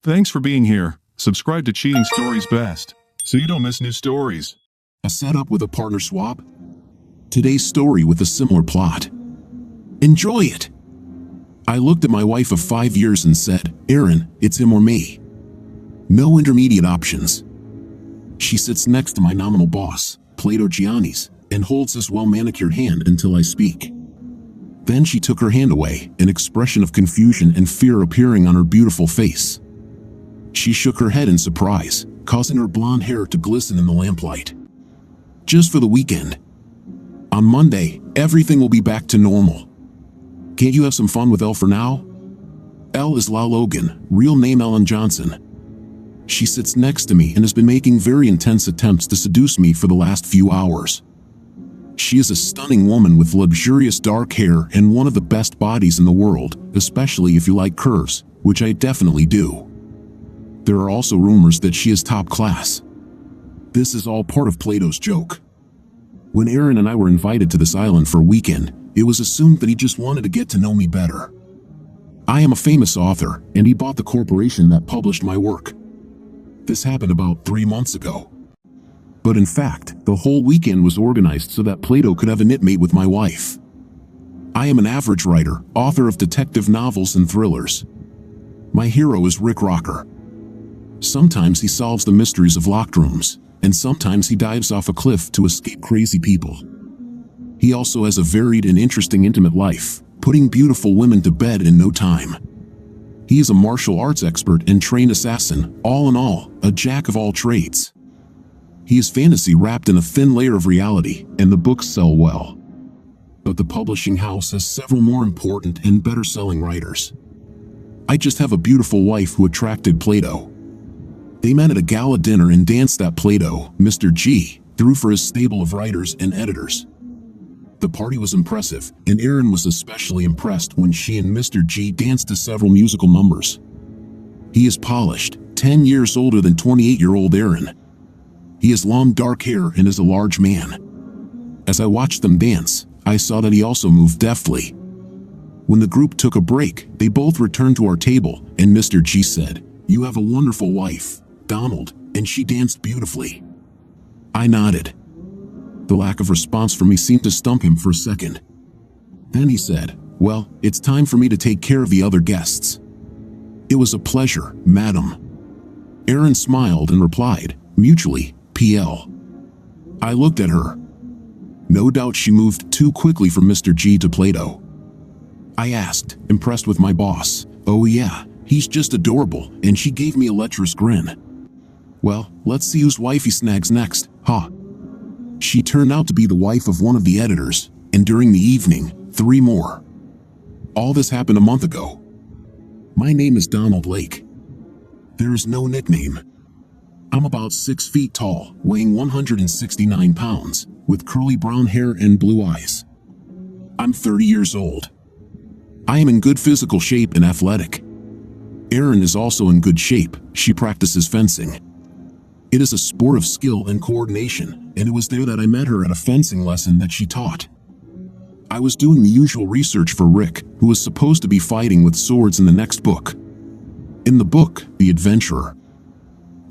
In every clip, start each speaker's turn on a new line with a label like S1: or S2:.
S1: Thanks for being here. Subscribe to Cheating Stories Best, so you don't miss new stories.
S2: A setup with a partner swap? Today's story with a similar plot. Enjoy it! I looked at my wife of 5 years and said, "Erin, it's him or me. No intermediate options." She sits next to my nominal boss, Plato Giannis, and holds this well-manicured hand until I speak. Then she took her hand away, an expression of confusion and fear appearing on her beautiful face. She shook her head in surprise, causing her blonde hair to glisten in the lamplight. "Just for the weekend. On Monday, everything will be back to normal. Can't you have some fun with Elle for now?" Elle is La Logan, real name Ellen Johnson. She sits next to me and has been making very intense attempts to seduce me for the last few hours. She is a stunning woman with luxurious dark hair and one of the best bodies in the world, especially if you like curves, which I definitely do. There are also rumors that she is top class. This is all part of Plato's joke. When Erin and I were invited to this island for a weekend, it was assumed that he just wanted to get to know me better. I am a famous author, and he bought the corporation that published my work. This happened about 3 months ago. But in fact, the whole weekend was organized so that Plato could have a knitmate with my wife. I am an average writer, author of detective novels and thrillers. My hero is Rick Rocker. Sometimes he solves the mysteries of locked rooms, and sometimes he dives off a cliff to escape crazy people. He also has a varied and interesting intimate life, putting beautiful women to bed in no time. He is a martial arts expert and trained assassin, all in all, a jack of all trades. He is fantasy wrapped in a thin layer of reality, and the books sell well. But the publishing house has several more important and better-selling writers. I just have a beautiful wife who attracted Plato. They met at a gala dinner and danced that Plato, Mr. G, threw for his stable of writers and editors. The party was impressive, and Erin was especially impressed when she and Mr. G danced to several musical numbers. He is polished, 10 years older than 28-year-old Erin. He has long dark hair and is a large man. As I watched them dance, I saw that he also moved deftly. When the group took a break, they both returned to our table, and Mr. G said, "You have a wonderful wife, Donald, and she danced beautifully." I nodded. The lack of response from me seemed to stump him for a second. Then he said, "Well, it's time for me to take care of the other guests." "It was a pleasure, madam." Erin smiled and replied, "Mutually, PL." I looked at her. No doubt she moved too quickly from Mr. G to Plato. I asked, impressed with my boss, "Oh yeah, he's just adorable," and she gave me a lecherous grin. "Well, let's see whose wife he snags next, huh?" She turned out to be the wife of one of the editors, and during the evening, 3 more. All this happened a month ago. My name is Donald Lake. There is no nickname. I'm about 6 feet tall, weighing 169 pounds, with curly brown hair and blue eyes. I'm 30 years old. I am in good physical shape and athletic. Erin is also in good shape. She practices fencing. It is a sport of skill and coordination, and it was there that I met her at a fencing lesson that she taught. I was doing the usual research for Rick, who was supposed to be fighting with swords in the next book. In the book, The Adventurer.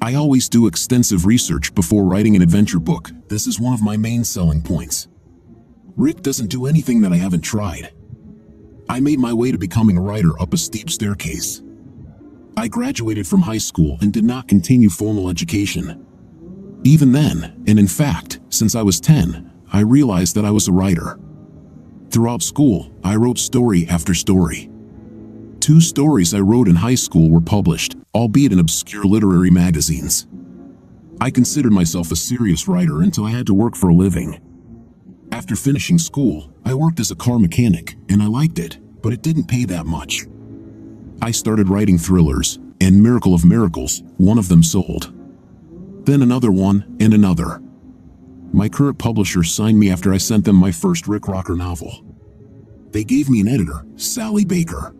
S2: I always do extensive research before writing an adventure book. This is one of my main selling points. Rick doesn't do anything that I haven't tried. I made my way to becoming a writer up a steep staircase. I graduated from high school and did not continue formal education. Even then, and in fact, since I was 10, I realized that I was a writer. Throughout school, I wrote story after story. 2 stories I wrote in high school were published, albeit in obscure literary magazines. I considered myself a serious writer until I had to work for a living. After finishing school, I worked as a car mechanic, and I liked it, but it didn't pay that much. I started writing thrillers, and miracle of miracles, one of them sold. Then another one, and another. My current publisher signed me after I sent them my first Rick Rocker novel. They gave me an editor, Sally Baker.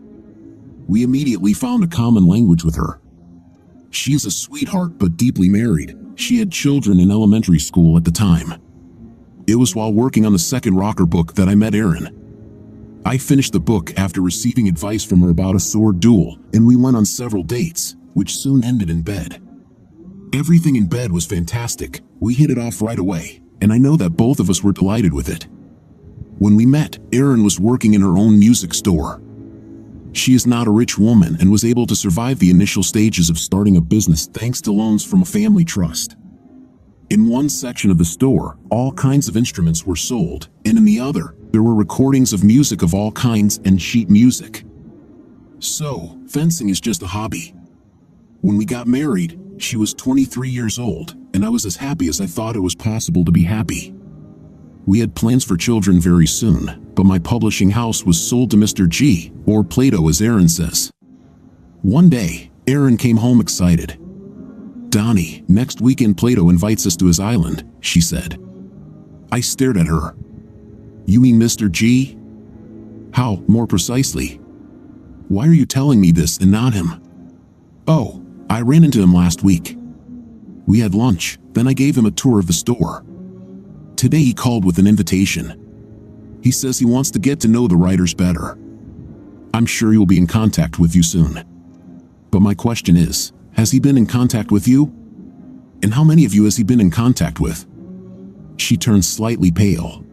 S2: We immediately found a common language with her. She is a sweetheart but deeply married. She had children in elementary school at the time. It was while working on the second Rocker book that I met Erin. I finished the book after receiving advice from her about a sword duel, and we went on several dates, which soon ended in bed. Everything in bed was fantastic. We hit it off right away, and I know that both of us were delighted with it. When we met, Erin was working in her own music store. She is not a rich woman and was able to survive the initial stages of starting a business thanks to loans from a family trust. In one section of the store, all kinds of instruments were sold, and in the other, there were recordings of music of all kinds and sheet music. So, fencing is just a hobby. When we got married, she was 23 years old, and I was as happy as I thought it was possible to be happy. We had plans for children very soon, but my publishing house was sold to Mr. G, or Plato as Erin says. One day, Erin came home excited. "Donnie, next weekend Plato invites us to his island," she said. I stared at her. "You mean Mr. G? How, more precisely? Why are you telling me this and not him?" "Oh, I ran into him last week. We had lunch, then I gave him a tour of the store. Today he called with an invitation. He says he wants to get to know the writers better. I'm sure he will be in contact with you soon. But my question is, has he been in contact with you? And how many of you has he been in contact with?" She turned slightly pale.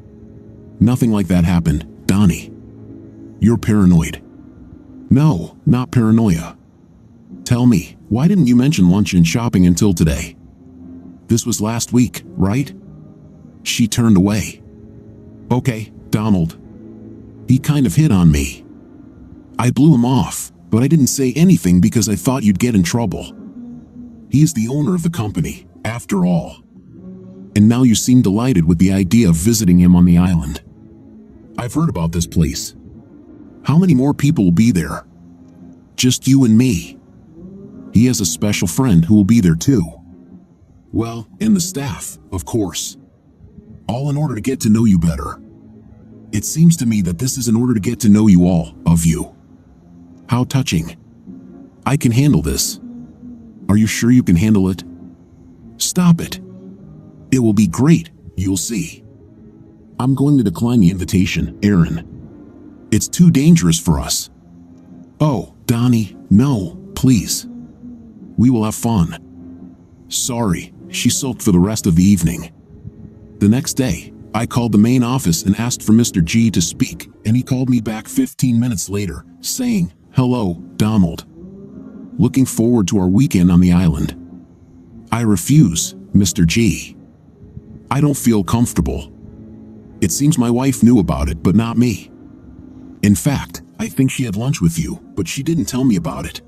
S2: "Nothing like that happened, Donnie. You're paranoid." "No, not paranoia. Tell me, why didn't you mention lunch and shopping until today? This was last week, right?" She turned away. "Okay, Donald. He kind of hit on me. I blew him off, but I didn't say anything because I thought you'd get in trouble. He is the owner of the company, after all. And now you seem delighted with the idea of visiting him on the island. I've heard about this place. How many more people will be there?" "Just you and me. He has a special friend who will be there too. Well, and the staff, of course. All in order to get to know you better. It seems to me that this is in order to get to know you all, of you. How touching. I can handle this. Are you sure you can handle it? Stop it. It will be great, you'll see. I'm going to decline the invitation, Erin. It's too dangerous for us." "Oh, Donnie, no, please. We will have fun." Sorry, she sulked for the rest of the evening. The next day, I called the main office and asked for Mr. G to speak, and he called me back 15 minutes later, saying, "Hello, Donald. Looking forward to our weekend on the island." "I refuse, Mr. G. I don't feel comfortable. It seems my wife knew about it, but not me. In fact, I think she had lunch with you, but she didn't tell me about it.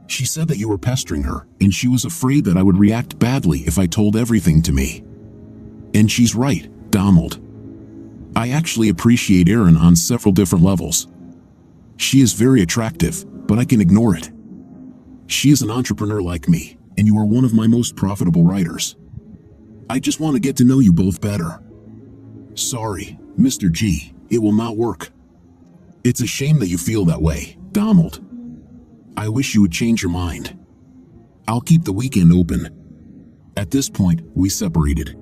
S2: She said that you were pestering her, and she was afraid that I would react badly if I told everything to me. And she's right, Donald. I actually appreciate Erin on several different levels. She is very attractive, but I can ignore it. She is an entrepreneur like me, and you are one of my most profitable writers. I just want to get to know you both better. Sorry, Mr. G, it will not work. It's a shame that you feel that way, Donald. I wish you would change your mind. I'll keep the weekend open." At this point, we separated.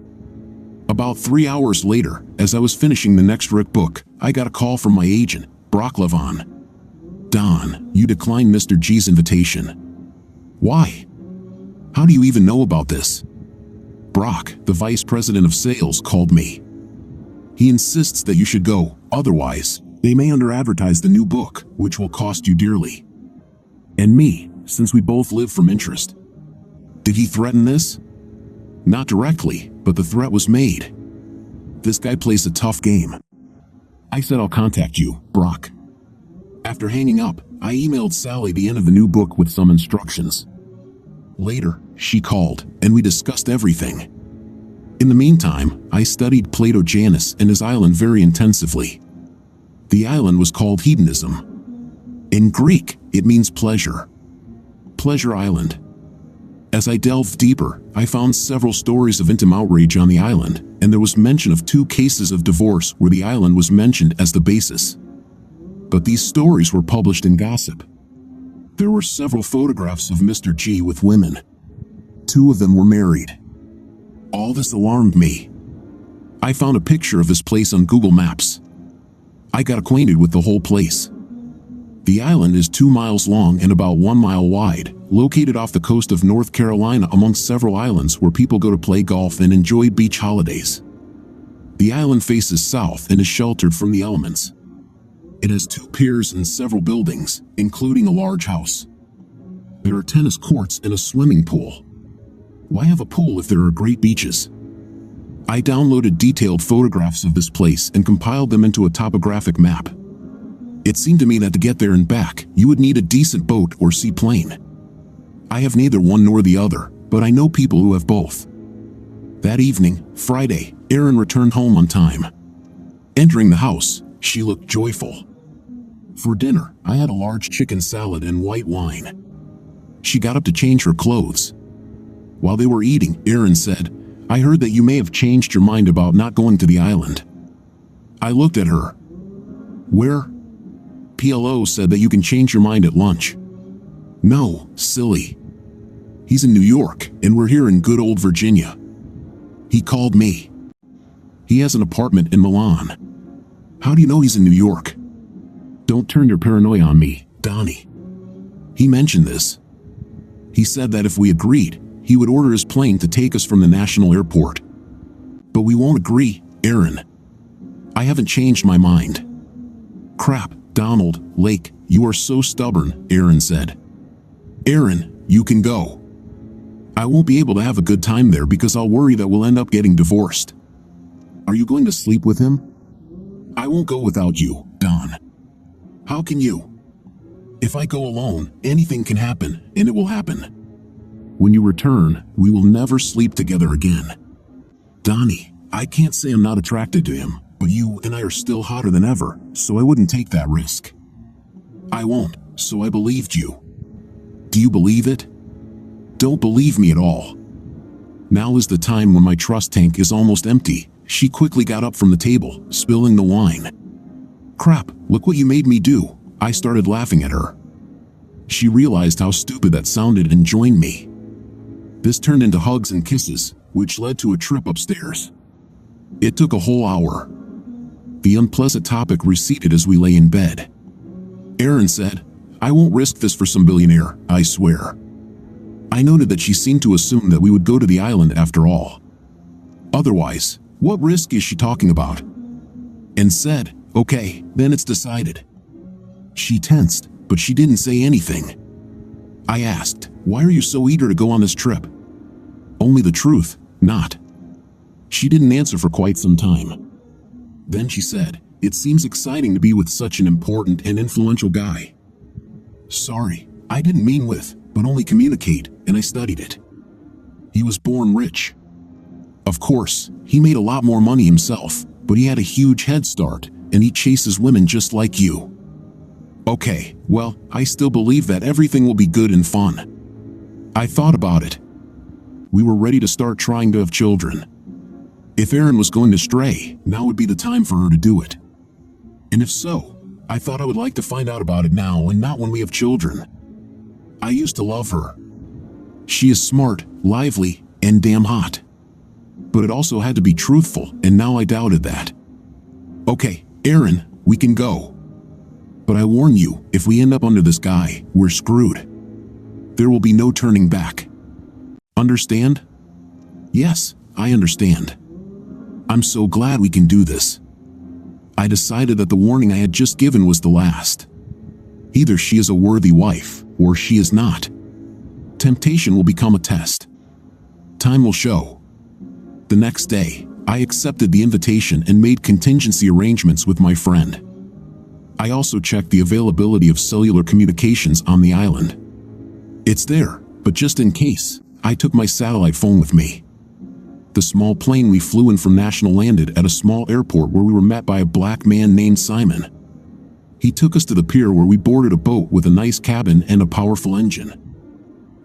S2: About 3 hours later, as I was finishing the next Rick book, I got a call from my agent, Brock Levon. "Don, you declined Mr. G's invitation." "Why? How do you even know about this?" "Brock, the vice president of sales, called me. He insists that you should go, otherwise, they may under-advertise the new book, which will cost you dearly. And me, since we both live from interest." "Did he threaten this?" "Not directly, but the threat was made. This guy plays a tough game." I said I'll contact you, Brock. After hanging up, I emailed Sally the end of the new book with some instructions. Later, she called, and we discussed everything. In the meantime, I studied Plato Janus and his island very intensively. The island was called Hedonism. In Greek, it means pleasure. Pleasure Island. As I delved deeper, I found several stories of intimate outrage on the island, and there was mention of 2 cases of divorce where the island was mentioned as the basis. But these stories were published in gossip. There were several photographs of Mr. G with women. 2 of them were married. All this alarmed me. I found a picture of this place on Google Maps. I got acquainted with the whole place. The island is 2 miles long and about 1 mile wide, located off the coast of North Carolina amongst several islands where people go to play golf and enjoy beach holidays. The island faces south and is sheltered from the elements. It has 2 piers and several buildings, including a large house. There are tennis courts and a swimming pool. Why have a pool if there are great beaches? I downloaded detailed photographs of this place and compiled them into a topographic map. It seemed to me that to get there and back, you would need a decent boat or seaplane. I have neither one nor the other, but I know people who have both. That evening, Friday, Erin returned home on time. Entering the house, she looked joyful. For dinner, I had a large chicken salad and white wine. She got up to change her clothes. While they were eating, Erin said, "I heard that you may have changed your mind about not going to the island." I looked at her. "Where?" "PLO said that you can change your mind at lunch." "No, silly. He's in New York, and we're here in good old Virginia. He called me. He has an apartment in Milan." "How do you know he's in New York?" "Don't turn your paranoia on me, Donnie. He mentioned this. He said that if we agreed, he would order his plane to take us from the national airport." "But we won't agree, Erin. I haven't changed my mind." "Crap, Donald, Lake, you are so stubborn," Erin said. "Erin, you can go. I won't be able to have a good time there because I'll worry that we'll end up getting divorced." "Are you going to sleep with him?" "I won't go without you, Don." "How can you?" "If I go alone, anything can happen, and it will happen. When you return, we will never sleep together again." "Donnie, I can't say I'm not attracted to him, but you and I are still hotter than ever, so I wouldn't take that risk." "I won't, so I believed you." "Do you believe it?" "Don't believe me at all." Now is the time when my trust tank is almost empty. She quickly got up from the table, spilling the wine. "Crap, look what you made me do." I started laughing at her. She realized how stupid that sounded and joined me. This turned into hugs and kisses, which led to a trip upstairs. It took a whole hour. The unpleasant topic receded as we lay in bed. Erin said, "I won't risk this for some billionaire, I swear." I noted that she seemed to assume that we would go to the island after all. Otherwise, what risk is she talking about? And said, "Okay, then it's decided." She tensed, but she didn't say anything. I asked, "Why are you so eager to go on this trip?" "Only the truth, not." She didn't answer for quite some time. Then she said, "It seems exciting to be with such an important and influential guy." "Sorry, I didn't mean with, but only communicate, and I studied it. He was born rich. Of course, he made a lot more money himself, but he had a huge head start, and he chases women just like you." "Okay, well, I still believe that everything will be good and fun." I thought about it. We were ready to start trying to have children. If Erin was going to stray, now would be the time for her to do it. And if so, I thought I would like to find out about it now and not when we have children. I used to love her. She is smart, lively, and damn hot. But it also had to be truthful, and now I doubted that. "Okay, Erin, we can go. But I warn you, if we end up under this guy, we're screwed. There will be no turning back. Understand?" "Yes, I understand. I'm so glad we can do this." I decided that the warning I had just given was the last. Either she is a worthy wife, or she is not. Temptation will become a test. Time will show. The next day, I accepted the invitation and made contingency arrangements with my friend. I also checked the availability of cellular communications on the island. It's there, but just in case, I took my satellite phone with me. The small plane we flew in from National landed at a small airport where we were met by a black man named Simon. He took us to the pier where we boarded a boat with a nice cabin and a powerful engine.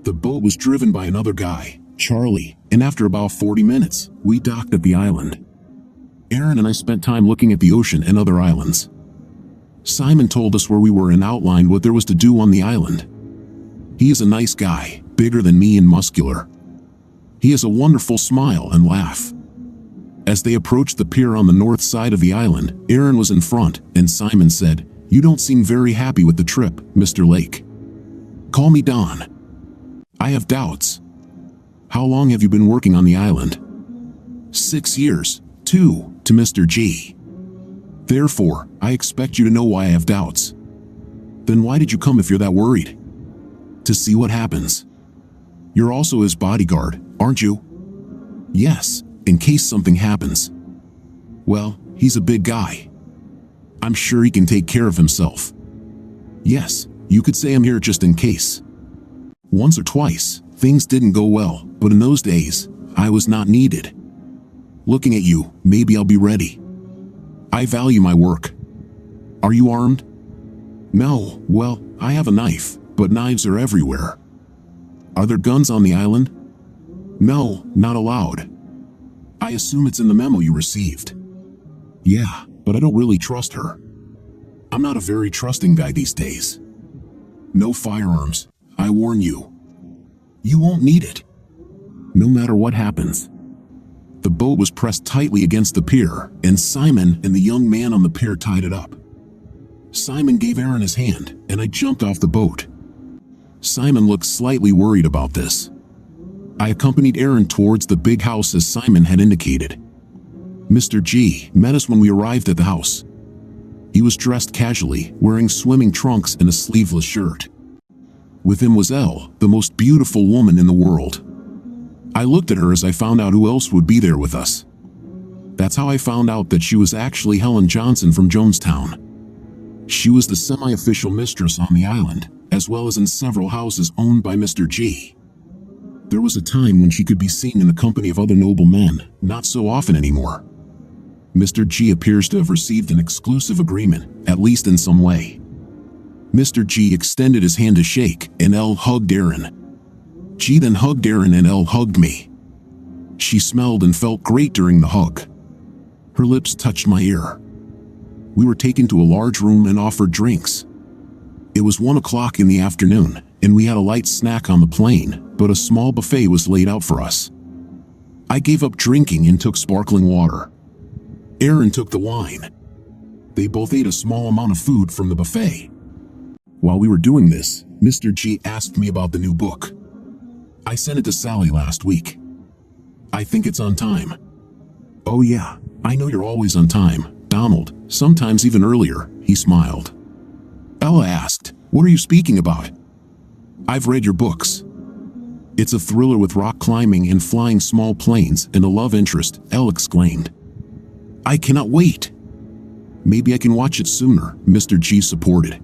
S2: The boat was driven by another guy, Charlie, and after about 40 minutes, we docked at the island. Erin and I spent time looking at the ocean and other islands. Simon told us where we were and outlined what there was to do on the island. He is a nice guy, bigger than me and muscular. He has a wonderful smile and laugh. As they approached the pier on the north side of the island, Erin was in front, and Simon said, "You don't seem very happy with the trip, Mr. Lake." "Call me Don." I have doubts. How long have you been working on the island? 6 years, 2, to Mr. G. Therefore, I expect you to know why I have doubts. Then why did you come if you're that worried? To see what happens. You're also his bodyguard, aren't you? Yes, in case something happens. Well, he's a big guy. I'm sure he can take care of himself. Yes, you could say I'm here just in case. Once or twice, things didn't go well, but in those days, I was not needed. Looking at you, maybe I'll be ready. I value my work. Are you armed? No, well, I have a knife, but knives are everywhere. Are there guns on the island? No, not allowed. I assume it's in the memo you received. Yeah, but I don't really trust her. I'm not a very trusting guy these days. No firearms, I warn you. You won't need it. No matter what happens. The boat was pressed tightly against the pier, and Simon and the young man on the pier tied it up. Simon gave Aaron his hand, and I jumped off the boat. Simon looked slightly worried about this. I accompanied Aaron towards the big house as Simon had indicated. Mr. G met us when we arrived at the house. He was dressed casually, wearing swimming trunks and a sleeveless shirt. With him was Elle, the most beautiful woman in the world. I looked at her as I found out who else would be there with us. That's how I found out that she was actually Helen Johnson from Jonestown. She was the semi-official mistress on the island, as well as in several houses owned by Mr. G. There was a time when she could be seen in the company of other noble men, not so often anymore. Mr. G appears to have received an exclusive agreement, at least in some way. Mr. G extended his hand to shake, and Elle hugged Aaron. G then hugged Aaron and Elle hugged me. She smelled and felt great during the hug. Her lips touched my ear. We were taken to a large room and offered drinks. It was 1 o'clock in the afternoon, and we had a light snack on the plane, but a small buffet was laid out for us. I gave up drinking and took sparkling water. Aaron took the wine. They both ate a small amount of food from the buffet. While we were doing this, Mr. G asked me about the new book. I sent it to Sally last week. I think it's on time. Oh yeah, I know you're always on time, Donald, sometimes even earlier, he smiled. Ella asked, what are you speaking about? I've read your books. It's a thriller with rock climbing and flying small planes and a love interest, Elle exclaimed. I cannot wait. Maybe I can watch it sooner, Mr. G supported.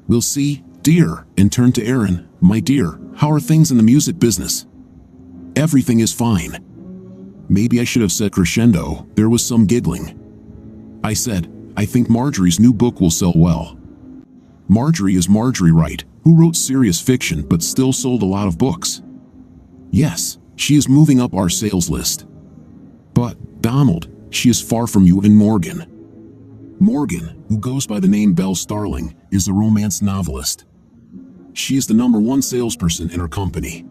S2: We'll see, dear, and turned to Aaron. My dear, how are things in the music business? Everything is fine. Maybe I should have said crescendo, there was some giggling. I said, I think Marjorie's new book will sell well. Marjorie is Marjorie Wright, who wrote serious fiction but still sold a lot of books. Yes, she is moving up our sales list. But, Donald, she is far from you and Morgan. Morgan, who goes by the name Belle Starling, is a romance novelist. She is the #1 salesperson in her company.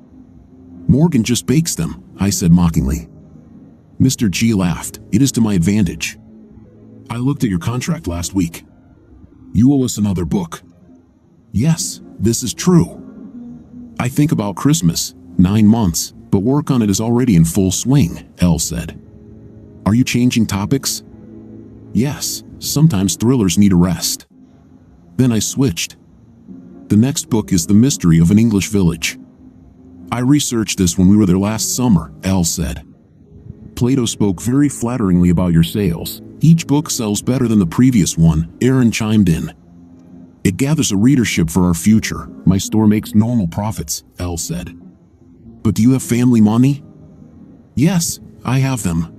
S2: Morgan just bakes them, I said mockingly. Mr. G laughed. It is to my advantage. I looked at your contract last week. You owe us another book. Yes, this is true. I think about Christmas, 9 months, but work on it is already in full swing, Elle said. Are you changing topics? Yes, sometimes thrillers need a rest. Then I switched. The next book is The Mystery of an English Village. I researched this when we were there last summer, Elle said. Plato spoke very flatteringly about your sales. Each book sells better than the previous one, Aaron chimed in. It gathers a readership for our future. My store makes normal profits, Elle said. But do you have family money? Yes, I have them.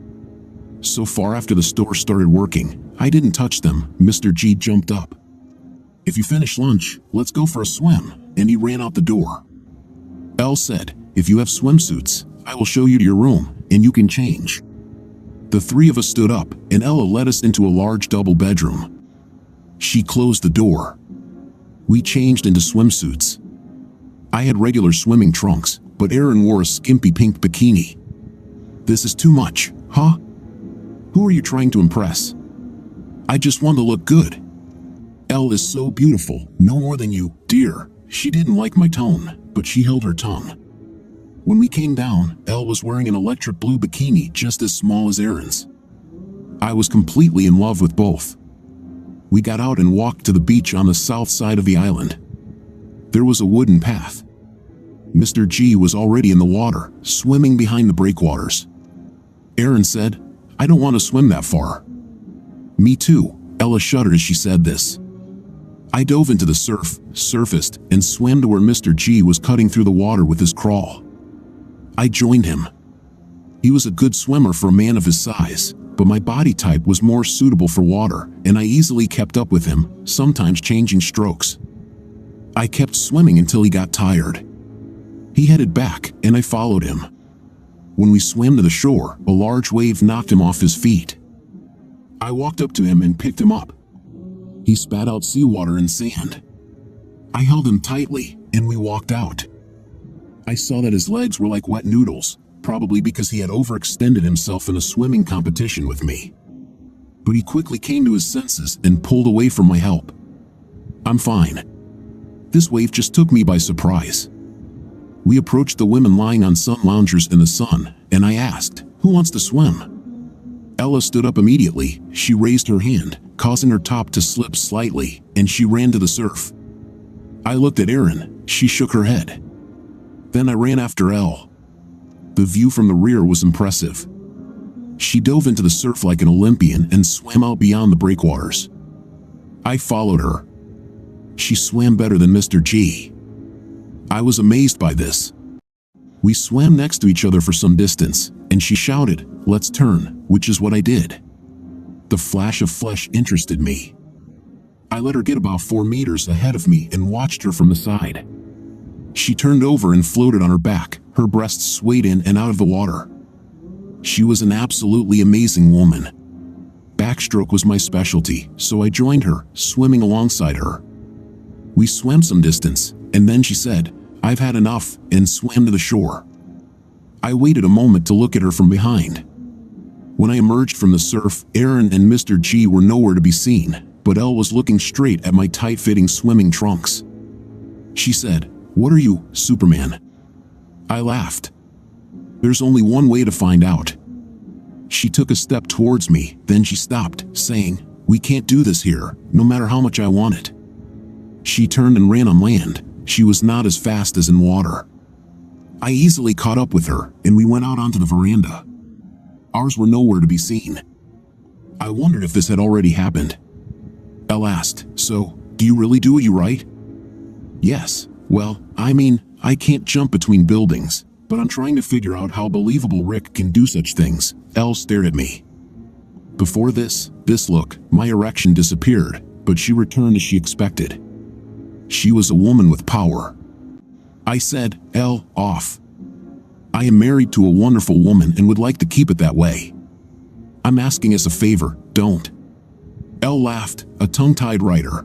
S2: So far after the store started working, I didn't touch them. Mr. G jumped up. If you finish lunch, let's go for a swim, and he ran out the door. Elle said, if you have swimsuits, I will show you to your room, and you can change. The three of us stood up, and Ella led us into a large double bedroom. She closed the door. We changed into swimsuits. I had regular swimming trunks, but Aaron wore a skimpy pink bikini. This is too much, huh? Who are you trying to impress? I just want to look good. Elle is so beautiful, no more than you, dear. She didn't like my tone. but she held her tongue. When we came down, Elle was wearing an electric blue bikini just as small as Aaron's. I was completely in love with both. We got out and walked to the beach on the south side of the island. There was a wooden path. Mr. G was already in the water, swimming behind the breakwaters. Aaron said, "I don't want to swim that far." "Me too," Ella shuddered as she said this. I dove into the surf, surfaced, and swam to where Mr. G was cutting through the water with his crawl. I joined him. He was a good swimmer for a man of his size, but my body type was more suitable for water, and I easily kept up with him, sometimes changing strokes. I kept swimming until he got tired. He headed back, and I followed him. When we swam to the shore, a large wave knocked him off his feet. I walked up to him and picked him up. He spat out seawater and sand. I held him tightly, and we walked out. I saw that his legs were like wet noodles, probably because he had overextended himself in a swimming competition with me. But he quickly came to his senses and pulled away from my help. "I'm fine." This wave just took me by surprise. We approached the women lying on sun loungers in the sun, and I asked, "Who wants to swim?" Ella stood up immediately. She raised her hand, causing her top to slip slightly, and she ran to the surf. I looked at Erin. She shook her head. Then I ran after Elle. The view from the rear was impressive. She dove into the surf like an Olympian and swam out beyond the breakwaters. I followed her. She swam better than Mr. G. I was amazed by this. We swam next to each other for some distance, and she shouted, "Let's turn," which is what I did. The flash of flesh interested me. I let her get about 4 meters ahead of me and watched her from the side. She turned over and floated on her back, her breasts swayed in and out of the water. She was an absolutely amazing woman. Backstroke was my specialty, so I joined her, swimming alongside her. We swam some distance, and then she said, "I've had enough," and swam to the shore. I waited a moment to look at her from behind. When I emerged from the surf, Aaron and Mr. G were nowhere to be seen, but Elle was looking straight at my tight-fitting swimming trunks. She said, "What are you, Superman?" I laughed. "There's only one way to find out." She took a step towards me, then she stopped, saying, "We can't do this here, no matter how much I want it." She turned and ran on land. She was not as fast as in water. I easily caught up with her, and we went out onto the veranda. Ours were nowhere to be seen. I wondered if this had already happened. Elle asked, "So, do you really do what you write?" "Yes. Well, I can't jump between buildings, but I'm trying to figure out how believable Rick can do such things." Elle stared at me. Before this look, my erection disappeared, but she returned as she expected. She was a woman with power. I said, "Elle, off. I am married to a wonderful woman and would like to keep it that way. I'm asking as a favor, don't." Elle laughed, a tongue-tied writer.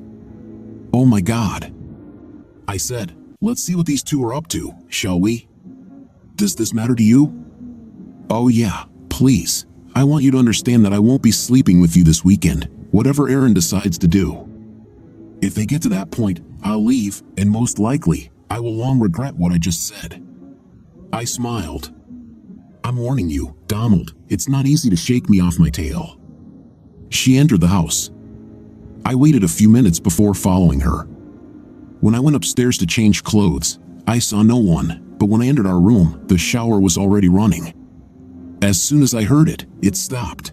S2: "Oh my God." I said, "Let's see what these two are up to, shall we? Does this matter to you?" "Oh yeah, please. I want you to understand that I won't be sleeping with you this weekend, whatever Aaron decides to do. If they get to that point, I'll leave, and most likely, I will long regret what I just said." I smiled. "I'm warning you, Donald, it's not easy to shake me off my tail." She entered the house. I waited a few minutes before following her. When I went upstairs to change clothes, I saw no one, but when I entered our room, the shower was already running. As soon as I heard it, it stopped.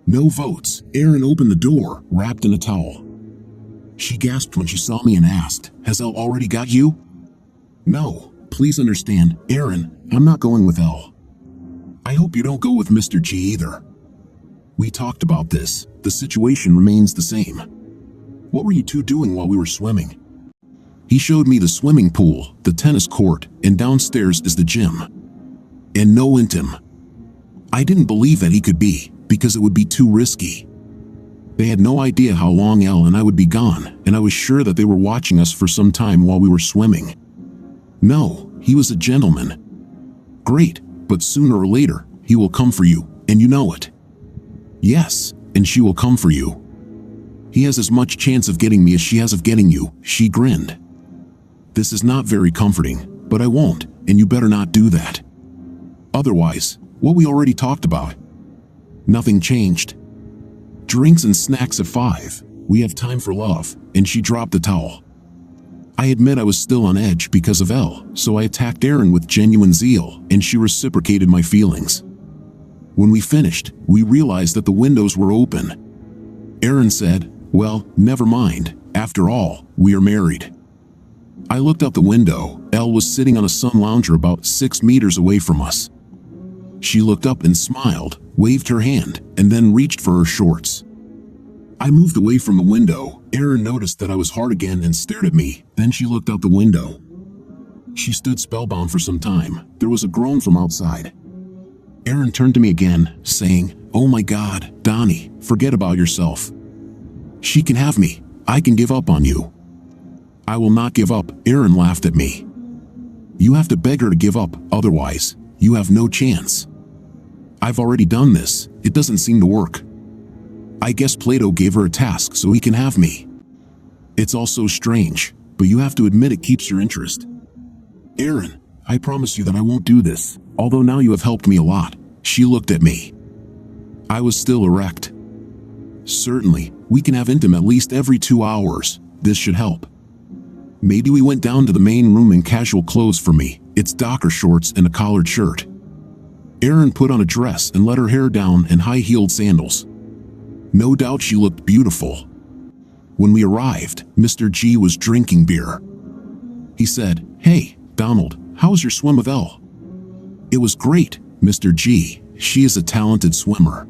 S2: No votes. Aaron opened the door, wrapped in a towel. She gasped when she saw me and asked, "Has Elle already got you?" "No, please understand, Aaron, I'm not going with Elle. I hope you don't go with Mr. G either. We talked about this. The situation remains the same. What were you two doing while we were swimming?" He showed me the swimming pool, the tennis court, and downstairs is the gym. And no intim. I didn't believe that he could be, because it would be too risky. They had no idea how long Elle and I would be gone, and I was sure that they were watching us for some time while we were swimming. No, he was a gentleman. Great, but sooner or later, he will come for you, and you know it. Yes, and she will come for you. He has as much chance of getting me as she has of getting you, she grinned. This is not very comforting, but I won't, and you better not do that. Otherwise, what we already talked about. Nothing changed. Drinks and snacks at 5. We have time for love, and she dropped the towel. I admit I was still on edge because of Elle, so I attacked Erin with genuine zeal, and she reciprocated my feelings. When we finished, we realized that the windows were open. Erin said, "Well, never mind. After all, we are married." I looked out the window. Elle was sitting on a sun lounger about 6 meters away from us. She looked up and smiled, waved her hand, and then reached for her shorts. I moved away from the window. Erin noticed that I was hard again and stared at me. Then she looked out the window. She stood spellbound for some time. There was a groan from outside. Erin turned to me again, saying, "Oh my God, Donnie, forget about yourself. She can have me. I can give up on you." "I will not give up," Erin laughed at me. "You have to beg her to give up, otherwise, you have no chance." "I've already done this. It doesn't seem to work. I guess Plato gave her a task so he can have me. It's all so strange, but you have to admit it keeps your interest." "Erin, I promise you that I won't do this, although now you have helped me a lot." She looked at me. I was still erect. "Certainly, we can have intim at least every 2 hours. This should help." Maybe we went down to the main room in casual clothes for me. It's Docker shorts and a collared shirt. Erin put on a dress and let her hair down and high-heeled sandals. No doubt she looked beautiful. When we arrived, Mr. G was drinking beer. He said, "Hey, Donald, how was your swim with Elle?" "It was great, Mr. G. She is a talented swimmer.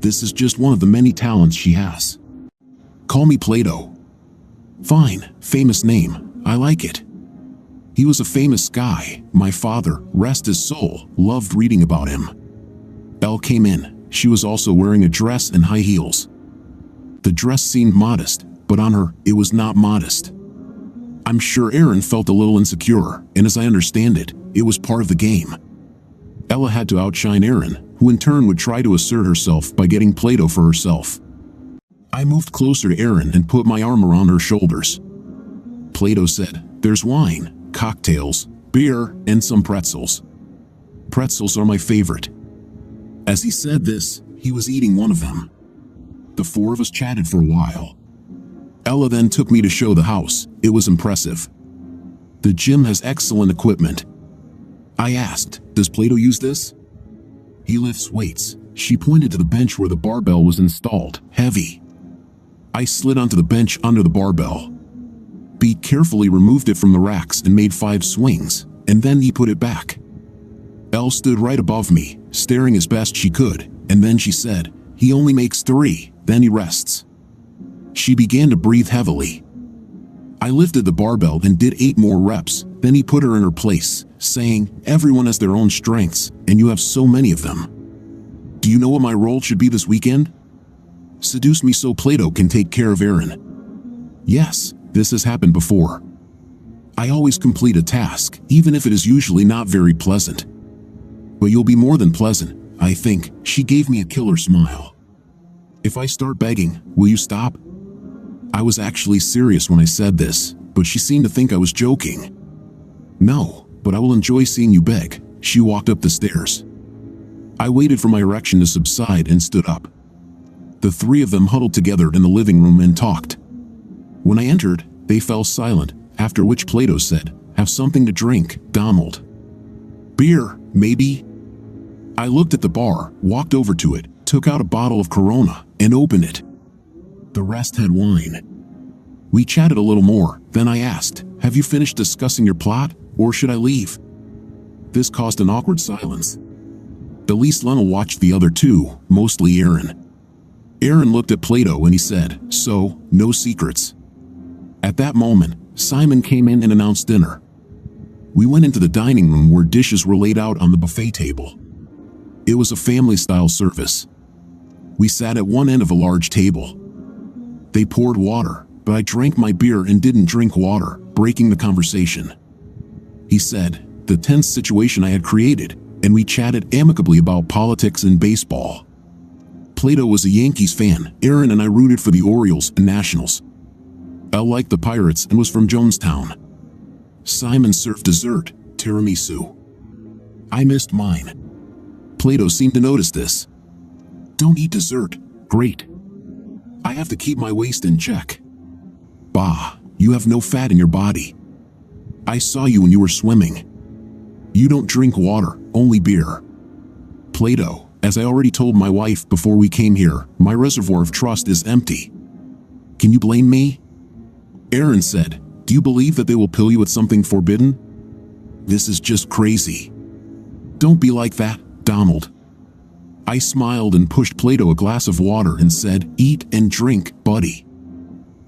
S2: This is just one of the many talents she has. Call me Plato." "Fine, famous name. I like it." He was a famous guy. My father, rest his soul, loved reading about him. Elle came in. She was also wearing a dress and high heels. The dress seemed modest, but on her, it was not modest. I'm sure Erin felt a little insecure, and as I understand it, it was part of the game. Ella had to outshine Erin, who in turn would try to assert herself by getting Plato for herself. I moved closer to Erin and put my arm around her shoulders. Plato said, "There's wine, cocktails, beer, and some pretzels. Pretzels are my favorite." As he said this, he was eating one of them. The 4 of us chatted for a while. Ella then took me to show the house. It was impressive. The gym has excellent equipment. I asked, "Does Plato use this?" "He lifts weights." She pointed to the bench where the barbell was installed, heavy. I slid onto the bench under the barbell. Pete carefully removed it from the racks and made 5 swings, and then he put it back. Elle stood right above me, staring as best she could, and then she said, "He only makes 3, then he rests." She began to breathe heavily. I lifted the barbell and did 8 more reps, then he put her in her place, saying, "Everyone has their own strengths, and you have so many of them. Do you know what my role should be this weekend? Seduce me so Plato can take care of Erin." "Yes, this has happened before. I always complete a task, even if it is usually not very pleasant. But you'll be more than pleasant, I think." She gave me a killer smile. "If I start begging, will you stop?" I was actually serious when I said this, but she seemed to think I was joking. "No, but I will enjoy seeing you beg." She walked up the stairs. I waited for my erection to subside and stood up. The 3 of them huddled together in the living room and talked. When I entered, they fell silent, after which Plato said, "Have something to drink, Donald." "Beer, maybe?" I looked at the bar, walked over to it, took out a bottle of Corona, and opened it. The rest had wine. We chatted a little more, then I asked, "Have you finished discussing your plot, or should I leave?" This caused an awkward silence. The least Lionel watched the other 2, mostly Erin. Erin looked at Plato and he said, "So, no secrets." At that moment, Simon came in and announced dinner. We went into the dining room where dishes were laid out on the buffet table. It was a family-style service. We sat at one end of a large table. They poured water, but I drank my beer and didn't drink water, breaking the conversation. He said, the tense situation I had created, and we chatted amicably about politics and baseball. Plato was a Yankees fan. Erin and I rooted for the Orioles and Nationals. Elle liked the Pirates and was from Jonestown. Simon served dessert, tiramisu. I missed mine. Plato seemed to notice this. Don't eat dessert. Great. I have to keep my waist in check. Bah, you have no fat in your body. I saw you when you were swimming. You don't drink water, only beer. Plato, as I already told my wife before we came here, my reservoir of trust is empty. Can you blame me? Aaron said, do you believe that they will pill you with something forbidden? This is just crazy. Don't be like that, Donald. I smiled and pushed Plato a glass of water and said, eat and drink, buddy.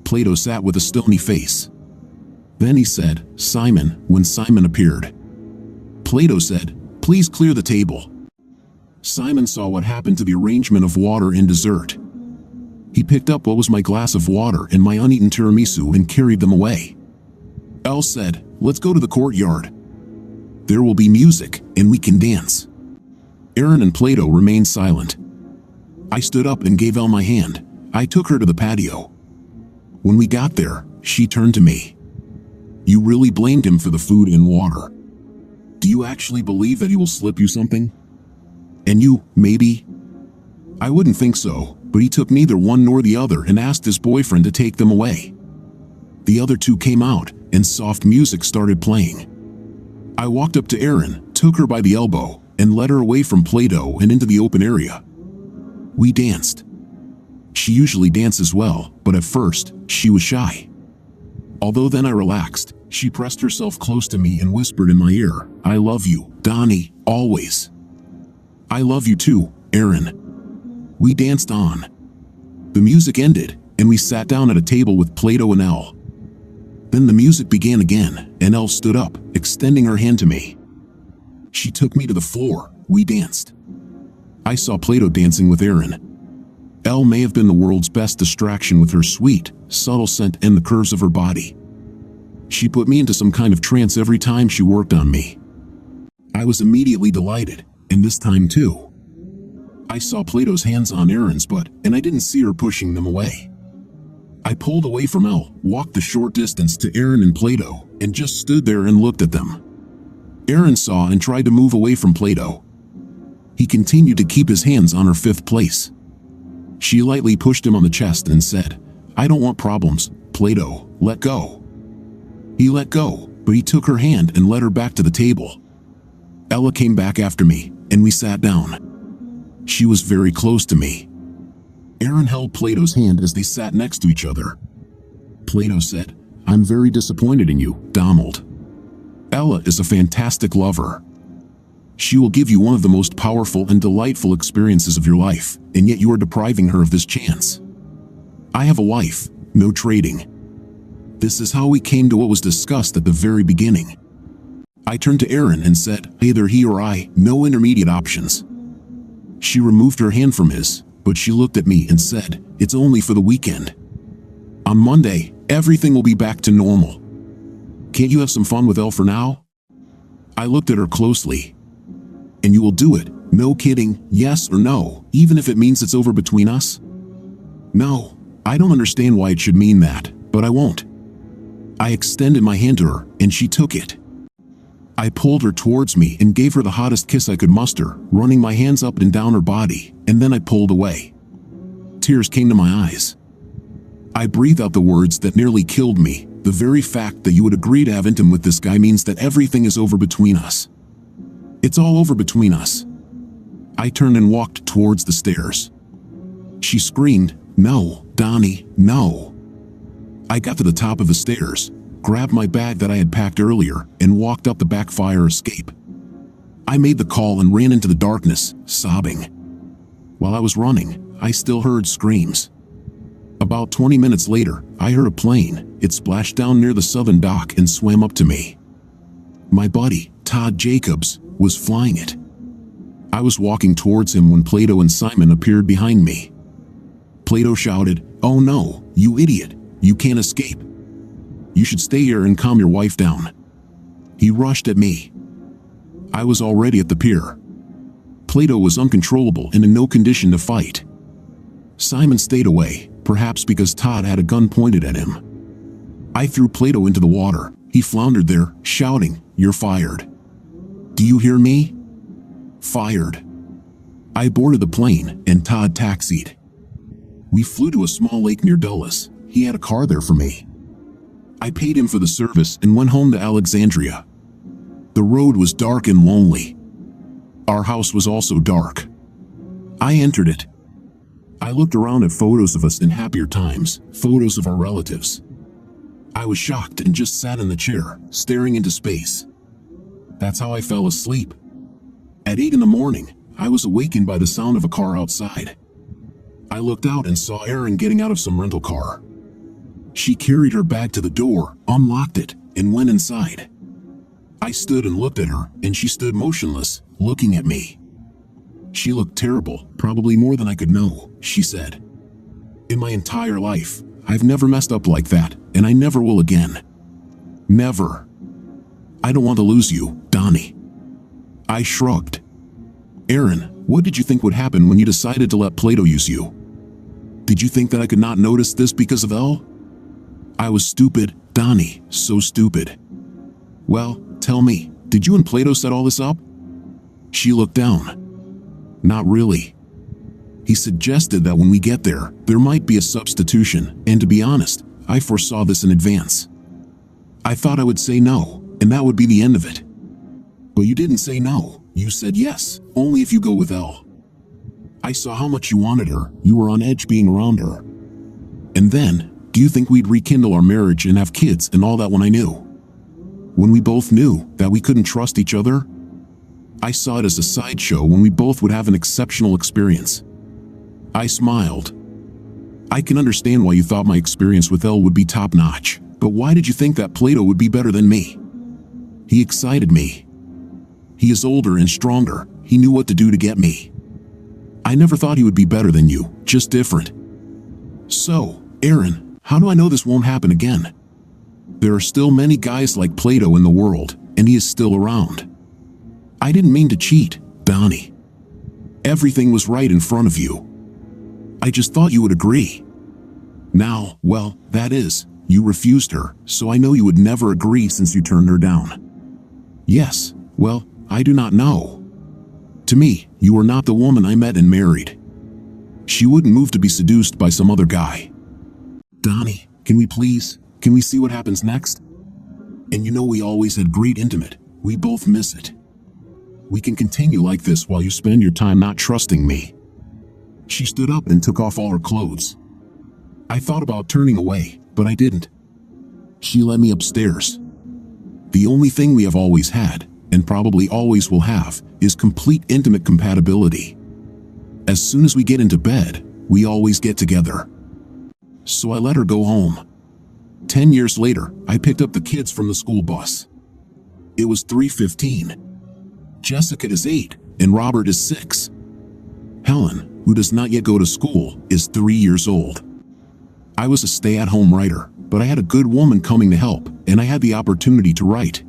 S2: Plato sat with a stony face. Then he said, Simon, when Simon appeared. Plato said, please clear the table. Simon saw what happened to the arrangement of water and dessert. He picked up what was my glass of water and my uneaten tiramisu and carried them away. Elle said, let's go to the courtyard. There will be music and we can dance. Aaron and Plato remained silent. I stood up and gave Elle my hand. I took her to the patio. When we got there, she turned to me. You really blamed him for the food and water. Do you actually believe that he will slip you something? And you, maybe? I wouldn't think so, but he took neither one nor the other and asked his boyfriend to take them away. The other two came out, and soft music started playing. I walked up to Aaron, took her by the elbow, and led her away from Plato and into the open area. We danced. She usually dances well, but at first, she was shy. Although then I relaxed, she pressed herself close to me and whispered in my ear, I love you, Donnie, always. I love you too, Aaron. We danced on. The music ended, and we sat down at a table with Plato and Elle. Then the music began again, and Elle stood up, extending her hand to me. She took me to the floor. We danced. I saw Plato dancing with Aaron. Elle may have been the world's best distraction with her sweet, subtle scent and the curves of her body. She put me into some kind of trance every time she worked on me. I was immediately delighted, and this time too. I saw Plato's hands on Aaron's butt, and I didn't see her pushing them away. I pulled away from Elle, walked the short distance to Aaron and Plato, and just stood there and looked at them. Aaron saw and tried to move away from Plato. He continued to keep his hands on her fifth place. She lightly pushed him on the chest and said, I don't want problems, Plato, let go. He let go, but he took her hand and led her back to the table. Ella came back after me, and we sat down. She was very close to me. Aaron held Plato's hand as they sat next to each other. Plato said, I'm very disappointed in you, Donald. Ella is a fantastic lover. She will give you one of the most powerful and delightful experiences of your life, and yet you are depriving her of this chance. I have a wife, no trading. This is how we came to what was discussed at the very beginning. I turned to Aaron and said, either he or I, no intermediate options. She removed her hand from his, but she looked at me and said, it's only for the weekend. On Monday, everything will be back to normal. Can't you have some fun with Elle for now? I looked at her closely. And you will do it, no kidding, yes or no, even if it means it's over between us? No, I don't understand why it should mean that, but I won't. I extended my hand to her, and she took it. I pulled her towards me and gave her the hottest kiss I could muster, running my hands up and down her body, and then I pulled away. Tears came to my eyes. I breathed out the words that nearly killed me. The very fact that you would agree to have intimacy with this guy means that everything is over between us. It's all over between us. I turned and walked towards the stairs. She screamed, no, Donnie, no. I got to the top of the stairs, grabbed my bag that I had packed earlier, and walked up the back fire escape. I made the call and ran into the darkness, sobbing. While I was running, I still heard screams. About 20 minutes later, I heard a plane. It splashed down near the southern dock and swam up to me. My buddy, Todd Jacobs, was flying it. I was walking towards him when Plato and Simon appeared behind me. Plato shouted, oh no, you idiot, you can't escape. You should stay here and calm your wife down. He rushed at me. I was already at the pier. Plato was uncontrollable and in no condition to fight. Simon stayed away, perhaps because Todd had a gun pointed at him. I threw Plato into the water. He floundered there, shouting, "You're fired. Do you hear me? Fired." I boarded the plane, and Todd taxied. We flew to a small lake near Dulles. He had a car there for me. I paid him for the service and went home to Alexandria. The road was dark and lonely. Our house was also dark. I entered it. I looked around at photos of us in happier times, photos of our relatives. I was shocked and just sat in the chair, staring into space. That's how I fell asleep. At 8 in the morning, I was awakened by the sound of a car outside. I looked out and saw Erin getting out of some rental car. She carried her bag to the door, unlocked it, and went inside. I stood and looked at her, and she stood motionless, looking at me. She looked terrible, probably more than I could know, she said. In my entire life, I've never messed up like that, and I never will again. Never. I don't want to lose you, Donnie. I shrugged. Erin, what did you think would happen when you decided to let Plato use you? Did you think that I could not notice this because of Elle? I was stupid, Donnie, so stupid. Well, tell me, did you and Plato set all this up? She looked down. Not really. He suggested that when we get there, there might be a substitution, and to be honest, I foresaw this in advance. I thought I would say no, and that would be the end of it. But you didn't say no. You said yes, only if you go with Elle. I saw how much you wanted her. You were on edge being around her. And then, do you think we'd rekindle our marriage and have kids and all that when I knew? When we both knew that we couldn't trust each other? I saw it as a sideshow when we both would have an exceptional experience. I smiled. I can understand why you thought my experience with Elle would be top-notch, but why did you think that Plato would be better than me? He excited me. He is older and stronger. He knew what to do to get me. I never thought he would be better than you, just different. So, Erin, how do I know this won't happen again? There are still many guys like Plato in the world, and he is still around. I didn't mean to cheat, Donnie. Everything was right in front of you. I just thought you would agree. Now, well, that is, you refused her, so I know you would never agree since you turned her down. Yes, well, I do not know. To me, you are not the woman I met and married. She wouldn't move to be seduced by some other guy. Donnie, can we see what happens next? And you know we always had great intimate. We both miss it. We can continue like this while you spend your time not trusting me. She stood up and took off all her clothes. I thought about turning away, but I didn't. She led me upstairs. The only thing we have always had, and probably always will have, is complete intimate compatibility. As soon as we get into bed, we always get together. So I let her go home. 10 years later, I picked up the kids from the school bus. It was 3:15. Jessica is 8, and Robert is 6. Helen, who does not yet go to school, is 3 years old. I was a stay-at-home writer, but I had a good woman coming to help, and I had the opportunity to write.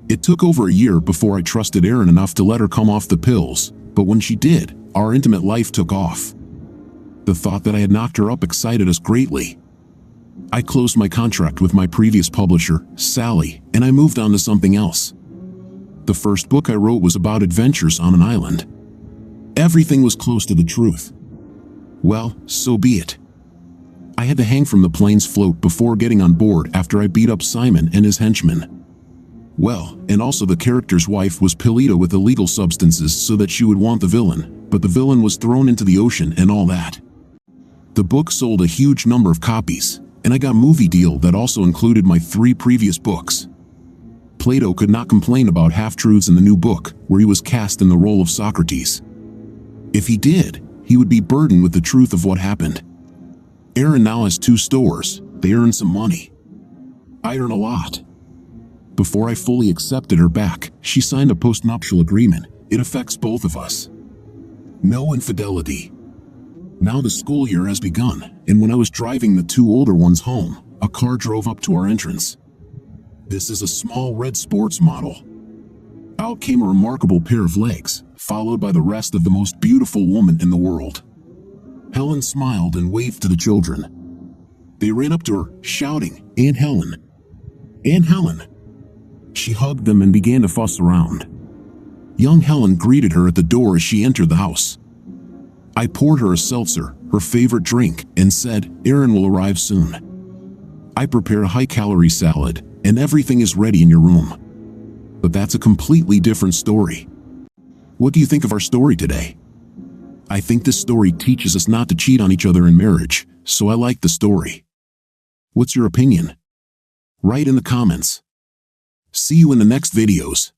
S2: It took over a year before I trusted Erin enough to let her come off the pills, but when she did, our intimate life took off. The thought that I had knocked her up excited us greatly. I closed my contract with my previous publisher, Sally, and I moved on to something else. The first book I wrote was about adventures on an island. Everything was close to the truth. Well, so be it. I had to hang from the plane's float before getting on board after I beat up Simon and his henchmen. Well, and also the character's wife was pillita with illegal substances so that she would want the villain, but the villain was thrown into the ocean and all that. The book sold a huge number of copies, and I got a movie deal that also included my 3 previous books. Plato could not complain about half-truths in the new book, where he was cast in the role of Socrates. If he did, he would be burdened with the truth of what happened. Erin now has 2 stores. They earn some money. I earn a lot. Before I fully accepted her back, she signed a postnuptial agreement. It affects both of us. No infidelity. Now the school year has begun, and when I was driving the 2 older ones home, a car drove up to our entrance. This is a small red sports model. Out came a remarkable pair of legs, followed by the rest of the most beautiful woman in the world. Helen smiled and waved to the children. They ran up to her, shouting, "Aunt Helen." and Helen." She hugged them and began to fuss around. Young Helen greeted her at the door as she entered the house. I poured her a seltzer, her favorite drink, and said, "Aaron will arrive soon. I prepared a high-calorie salad, and everything is ready in your room." But that's a completely different story. What do you think of our story today? I think this story teaches us not to cheat on each other in marriage, so I like the story. What's your opinion? Write in the comments. See you in the next videos.